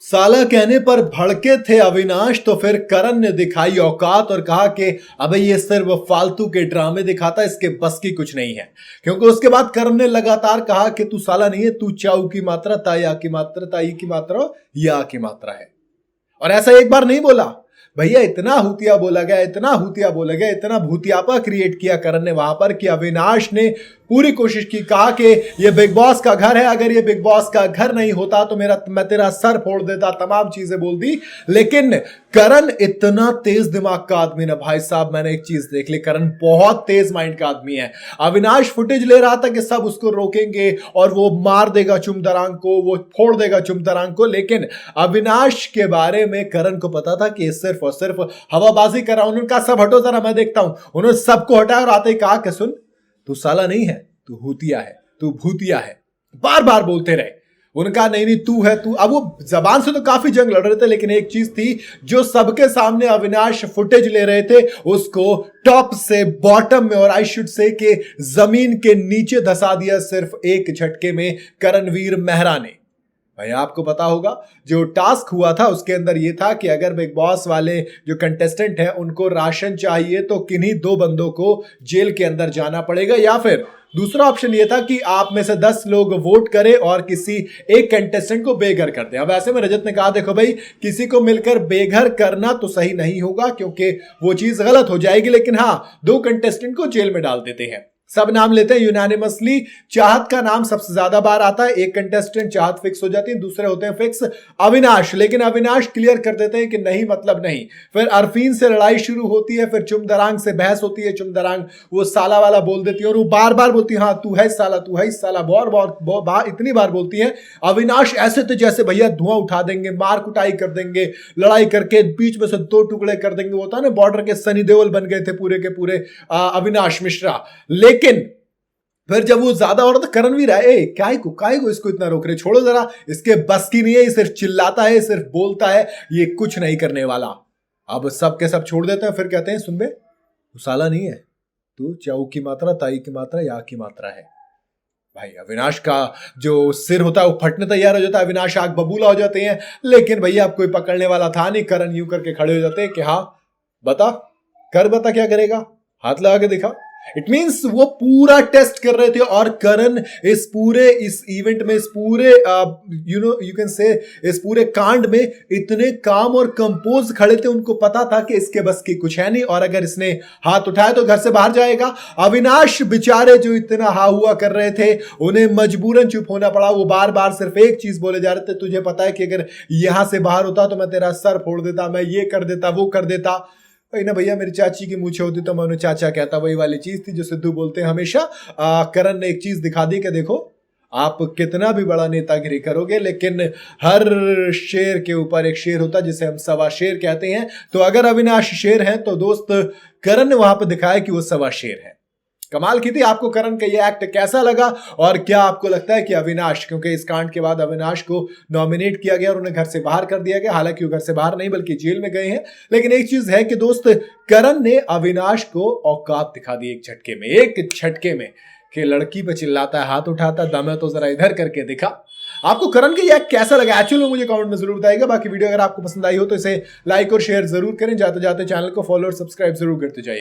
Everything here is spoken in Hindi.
साला कहने पर भड़के थे अविनाश तो फिर करण ने दिखाई औकात और कहा कि अबे ये सिर्फ फालतू के ड्रामे दिखाता, इसके बस की कुछ नहीं है। क्योंकि उसके बाद करण ने लगातार कहा कि तू साला नहीं है, तू चाऊ की मात्रा, ताया की मात्रा, ताई की मात्रा, या की मात्रा है। और ऐसा एक बार नहीं बोला भैया, इतना हुतिया बोला गया, इतना हुतिया बोला गया, इतना भूतियापा क्रिएट किया करण ने वहां पर कि अविनाश ने पूरी कोशिश की, कहा कि ये बिग बॉस का घर है, अगर ये बिग बॉस का घर नहीं होता तो मैं तेरा सर फोड़ देता, तमाम चीजें बोल दी। लेकिन करण इतना तेज दिमाग का आदमी ना भाई साहब, मैंने एक चीज देख ली, करण बहुत तेज माइंड का आदमी है। अविनाश फुटेज ले रहा था कि सब उसको रोकेंगे और वो मार देगा चुमदरांग को, वो फोड़ देगा चुमदरांग को, लेकिन अविनाश के बारे में करण को पता था कि सिर्फ और सिर्फ हवाबाजी कर रहा हूं। उन्होंने कहा सब हटो जरा मैं देखता हूं। उन्होंने सबको हटाया और आते ही कहा कि सुन, तू साला नहीं है, तू हुतिया है, तू भूतिया है। बार बार बोलते रहे। उनका नहीं नहीं तू है तू। अब वो जबान से तो काफी जंग लड़ रहे थे, लेकिन एक चीज थी जो सबके सामने अविनाश फुटेज ले रहे थे, उसको टॉप से बॉटम में और आई शुड से के जमीन के नीचे धसा दिया सिर्फ एक झटके में करणवीर मेहरा ने। भाई आपको पता होगा जो टास्क हुआ था उसके अंदर यह था कि अगर बिग बॉस वाले जो कंटेस्टेंट हैं उनको राशन चाहिए तो किन्हीं दो बंदों को जेल के अंदर जाना पड़ेगा, या फिर दूसरा ऑप्शन यह था कि आप में से 10 लोग वोट करें और किसी एक कंटेस्टेंट को बेघर कर दें। अब ऐसे में रजत ने कहा देखो भाई, किसी को मिलकर बेघर करना तो सही नहीं होगा क्योंकि वो चीज गलत हो जाएगी, लेकिन हां 2 कंटेस्टेंट को जेल में डाल देते हैं। सब नाम लेते हैं यूनानिमसली, चाहत का नाम सबसे ज्यादा बार आता है, एक कंटेस्टेंट चाहत फिक्स हो जाती है, दूसरे होते हैं फिक्स अविनाश। लेकिन अविनाश क्लियर कर देते हैं कि नहीं मतलब नहीं। फिर अरफीन से लड़ाई शुरू होती है, फिर चुमदरांग से बहस होती है, चुमदरांग वो साला वाला बोल देती है और वो बार बार बोलती है हाँ तू है साला, तू है साला, बहुत इतनी बार बोलती है। अविनाश ऐसे थे जैसे भैया धुआं उठा देंगे, मार कुटाई कर देंगे, लड़ाई करके बीच में से 2 टुकड़े कर देंगे। वो होता ना बॉर्डर के सनी देओल बन गए थे पूरे के पूरे अविनाश मिश्रा। लेकिन फिर जब वो ज्यादा हो रहा था, करणवीर है काय को इसको इतना रोक रहे, छोड़ो जरा, इसके बस की नहीं है, ये सिर्फ चिल्लाता है, सिर्फ बोलता है, ये कुछ नहीं करने वाला। अब सब के सब छोड़ देते हैं, फिर कहते हैं सुन बे, तू साला नहीं है, तू चाऊ की मात्रा, ताई की मात्रा, या की मात्रा है। भाई अविनाश का जो सिर होता है वो फटने तैयार हो जाता है, अविनाश आग बबूला हो जाते हैं। लेकिन भैया अब कोई पकड़ने वाला था नहीं, करण यूं करके खड़े हो जाते हैं कि हाँ बता क्या करेगा, हाथ लगा के दिखा। इट मींस वो पूरा टेस्ट कर रहे थे और करण इस इवेंट में, इस पूरे यू कैन से इस पूरे कांड में इतने काम और कंपोज खड़े थे। उनको पता था कि इसके बस की कुछ है नहीं और अगर इसने हाथ उठाया तो घर से बाहर जाएगा। अविनाश बेचारे जो इतना हा हुआ कर रहे थे, उन्हें मजबूरन चुप होना पड़ा। वो बार बार सिर्फ एक चीज बोले जा रहे थे, तुझे पता है कि अगर यहां से बाहर होता तो मैं तेरा सर फोड़ देता, मैं ये कर देता, वो कर देता। भाई ना भैया, मेरी चाची की मूछें होती तो मैं उन्हें चाचा कहता, वही वाली चीज थी जो सिद्धू बोलते हैं हमेशा। करण ने एक चीज दिखा दी कि देखो आप कितना भी बड़ा नेतागिरी करोगे, लेकिन हर शेर के ऊपर एक शेर होता है जिसे हम सवा शेर कहते हैं। तो अगर अविनाश शेर हैं तो दोस्त करण ने वहां पर दिखाया कि वो सवा शेर है। कमाल की थी। आपको करण का ये एक्ट कैसा लगा और क्या आपको लगता है कि अविनाश, क्योंकि इस कांड के बाद अविनाश को नॉमिनेट किया गया और उन्हें घर से बाहर कर दिया गया, हालांकि वो घर से बाहर नहीं बल्कि जेल में गए हैं, लेकिन एक चीज है कि दोस्त करण ने अविनाश को औकात दिखा दी एक झटके में कि लड़की पे चिल्लाता है, हाथ उठाता, दम है तो जरा इधर करके दिखा। आपको करण का ये कैसा लगा एक्चुअली में मुझे कमेंट में जरूर बताइएगा। बाकी वीडियो अगर आपको पसंद आई हो तो इसे लाइक और शेयर जरूर करें। जाते जाते चैनल को फॉलो और सब्सक्राइब जरूर करते जाइए।